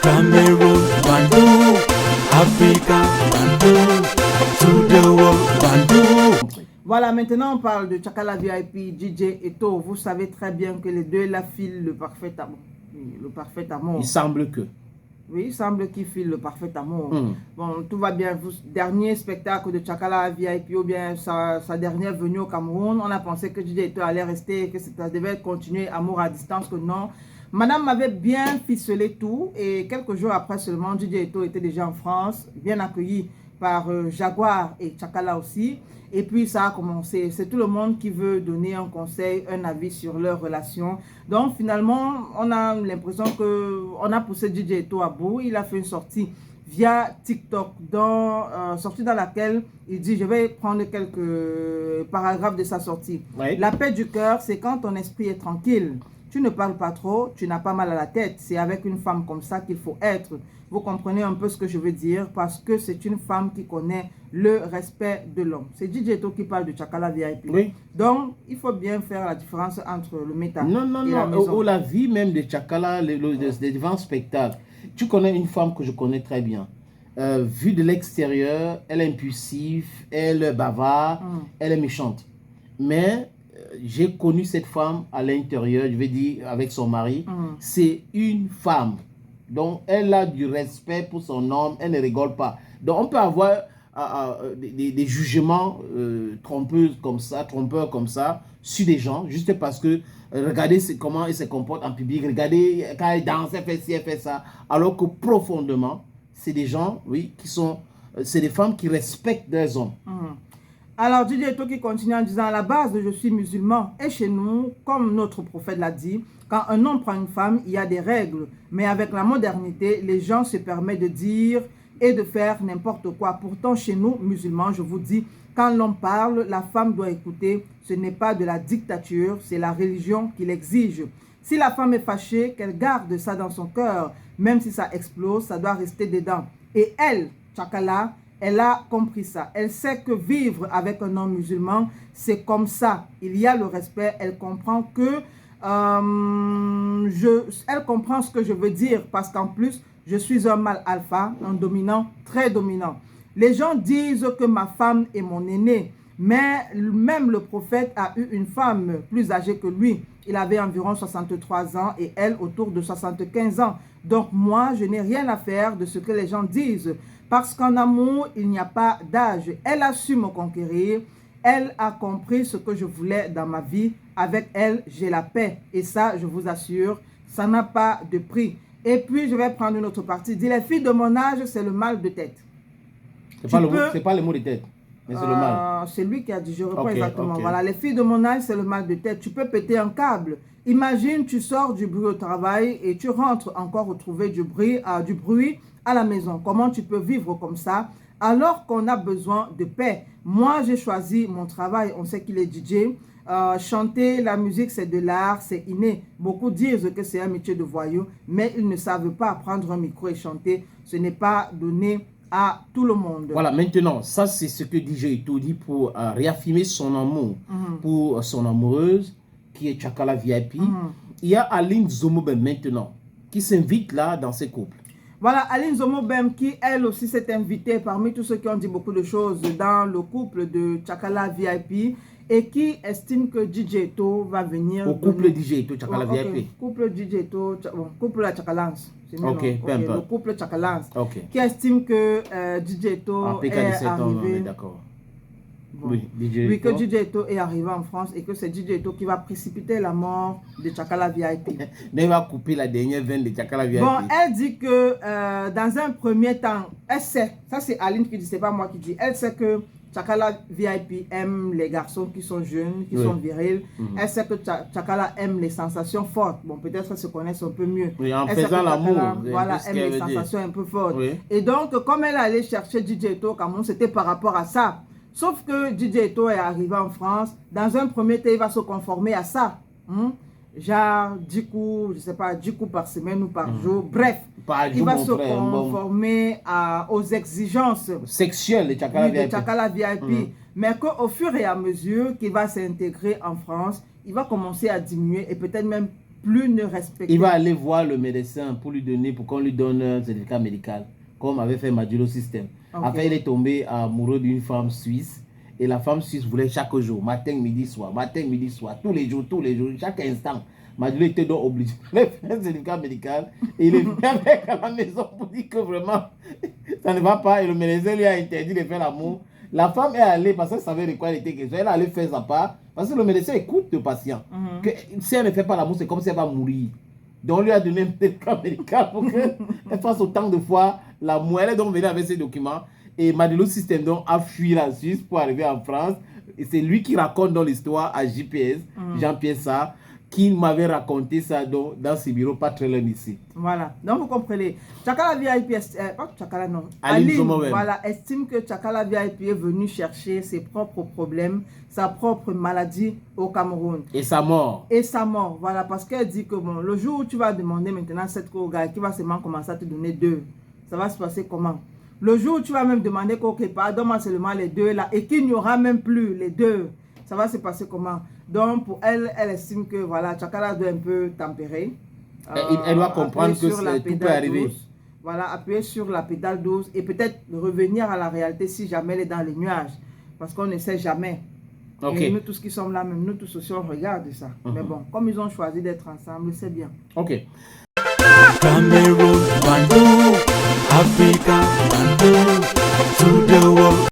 Cameroon, Bandung, Africa, Bandung, to the world, Bandung. Voilà, maintenant on parle de Tchakala VIP, DJ Eto. Vous savez très bien que les deux là filent le parfait amour. Le parfait amour. Il semble que. Oui, il semble qu'il file le parfait amour. Bon, tout va bien. Dernier spectacle de Tchakala VIP ou bien sa dernière venue au Cameroun, on a pensé que DJ Eto allait rester, que ça devait continuer amour à distance, que non. Madame m'avait bien ficelé tout et quelques jours après seulement, DJ Eto était déjà en France, bien accueilli par Jaguar et Tchakala aussi. Et puis ça a commencé. C'est tout le monde qui veut donner un conseil, un avis sur leur relation. Donc finalement, on a l'impression qu'on a poussé DJ Eto à bout. Il a fait une sortie via TikTok, sortie dans laquelle il dit, je vais prendre quelques paragraphes de sa sortie. Oui. La paix du cœur, c'est quand ton esprit est tranquille. Tu ne parles pas trop, tu n'as pas mal à la tête. C'est avec une femme comme ça qu'il faut être. Vous comprenez un peu ce que je veux dire parce que c'est une femme qui connaît le respect de l'homme. C'est DJ Eto qui parle de Tchakala VIP. Oui. Donc, il faut bien faire la différence entre le méta Non, non, et la non. maison. La vie même de Tchakala, les grands spectacles. Tu connais une femme que je connais très bien. Vue de l'extérieur, elle est impulsive, elle est bavarde, elle est méchante. Mais j'ai connu cette femme à l'intérieur, je vais dire, avec son mari. C'est une femme. Donc, elle a du respect pour son homme, elle ne rigole pas. Donc, on peut avoir des jugements trompeurs comme ça sur des gens, juste parce que regardez comment elle se comporte en public, regardez quand elle danse, elle fait ci, elle fait ça. Alors que profondément, c'est des gens, oui, c'est des femmes qui respectent leurs hommes. Alors, DJ Eto qui continue en disant, à la base, je suis musulman. Et chez nous, comme notre prophète l'a dit, quand un homme prend une femme, il y a des règles. Mais avec la modernité, les gens se permettent de dire et de faire n'importe quoi. Pourtant, chez nous, musulmans, je vous dis, quand l'homme parle, la femme doit écouter. Ce n'est pas de la dictature, c'est la religion qui l'exige. Si la femme est fâchée, qu'elle garde ça dans son cœur. Même si ça explose, ça doit rester dedans. Et elle, Tchakala, elle a compris ça. Elle sait que vivre avec un homme musulman, c'est comme ça. Il y a le respect. Elle comprend que elle comprend ce que je veux dire parce qu'en plus, je suis un mâle alpha, un dominant, très dominant. Les gens disent que ma femme est mon aînée, mais même le prophète a eu une femme plus âgée que lui. Il avait environ 63 ans et elle autour de 75 ans. Donc moi, je n'ai rien à faire de ce que les gens disent. Parce qu'en amour, il n'y a pas d'âge. Elle a su me conquérir. Elle a compris ce que je voulais dans ma vie. Avec elle, j'ai la paix. Et ça, je vous assure, ça n'a pas de prix. Et puis, je vais prendre une autre partie. Dit, les filles de mon âge, c'est le mal de tête. C'est pas le mot de tête, mais c'est le mal. C'est lui qui a dit, je reprends Okay, exactement. okay. Voilà, les filles de mon âge, c'est le mal de tête. Tu peux péter un câble. Imagine, tu sors du bruit au travail et tu rentres encore retrouver du bruit à la maison. Comment tu peux vivre comme ça alors qu'on a besoin de paix? Moi, j'ai choisi mon travail. On sait qu'il est DJ. Chanter, la musique, c'est de l'art, c'est inné. Beaucoup disent que c'est un métier de voyou, mais ils ne savent pas prendre un micro et chanter. Ce n'est pas donné à tout le monde. Voilà, maintenant, ça c'est ce que DJ Eto dit pour réaffirmer son amour pour son amoureuse, qui est Tchakala VIP. Il y a Aline Zomobem maintenant, qui s'invite là dans ces couples. Voilà, Aline Zomobem qui, elle aussi, s'est invitée parmi tous ceux qui ont dit beaucoup de choses dans le couple de Tchakala VIP et qui estime que DJ Eto va venir... Au couple DJ Eto, Tchakala okay. VIP. Couple DJ Eto, couple la Tchakalance. Le couple Tchakalance. Okay. Qui estime que DJ Eto est arrivé... D'accord. Bon. Oui, que DJ Eto est arrivé en France et que c'est DJ Eto qui va précipiter la mort de Tchakala VIP. Elle va couper la dernière veine de Tchakala VIP. Bon, elle dit que dans un premier temps, elle sait, ça c'est Aline qui dit, c'est pas moi qui dis, elle sait que Tchakala VIP aime les garçons qui sont jeunes, qui sont virils. Elle sait que Tchakala aime les sensations fortes. Bon, peut-être qu'elle se connaissent un peu mieux. Oui, en elle faisant l'amour. Voilà, aime les sensations un peu fortes. Oui. Et donc, comme elle allait chercher DJ Eto, c'était par rapport à ça. Sauf que DJ Eto est arrivé en France. Dans un premier temps, il va se conformer à ça. Genre 10 coups, je sais pas, 10 coups par semaine ou par jour. Bref, il va se conformer aux exigences sexuelles de Tchakala VIP. Mais qu'au fur et à mesure qu'il va s'intégrer en France, il va commencer à diminuer et peut-être même plus ne respecter. Il va aller voir le médecin pour qu'on lui donne un certificat médical, comme avait fait Madulo System. Après, il est tombé amoureux d'une femme suisse. Et la femme suisse voulait chaque jour, matin, midi, soir, tous les jours, chaque instant. Madulo était donc obligé de faire un certificat médical. Et il est venu avec à la maison pour dire que vraiment, ça ne va pas. Et le médecin lui a interdit de faire l'amour. La femme est allée, parce qu'elle savait de quoi elle était question, elle est allée faire sa part. Parce que le médecin écoute le patient. Que si elle ne fait pas l'amour, c'est comme si elle va mourir. Donc, on lui a donné un certificat médical pour qu'elle fasse autant de fois l'amour. Elle est donc venue avec ses documents. Et Madulo System donc a fui la Suisse pour arriver en France. Et c'est lui qui raconte dans l'histoire à JPS, Jean-Pierre Sarr, qui m'avait raconté ça dans ses bureaux pas très loin d'ici. Voilà, donc vous comprenez. Tchakala VIP, pas Tchakala non. Aline, voilà, estime que Tchakala VIP est venu chercher ses propres problèmes, sa propre maladie au Cameroun. Et sa mort. Et sa mort, voilà, parce qu'elle dit que bon, le jour où tu vas demander maintenant cette gars qui va seulement commencer à te donner 2, ça va se passer comment? Le jour où tu vas même demander qu'ok, pardonne-moi seulement les 2 là, et qu'il n'y aura même plus les 2, ça va se passer comment? Donc pour elle, elle estime que voilà, Tchakala doit un peu tempérer. Elle doit comprendre que tout peut arriver. Voilà, appuyer sur la pédale douce et peut-être revenir à la réalité si jamais elle est dans les nuages. Parce qu'on ne sait jamais. Et nous tous qui sommes là, même nous tous aussi, on regarde ça. Mais bon, comme ils ont choisi d'être ensemble, c'est bien. Ok. Cameroon, Bandung, Africa, Bandung, to the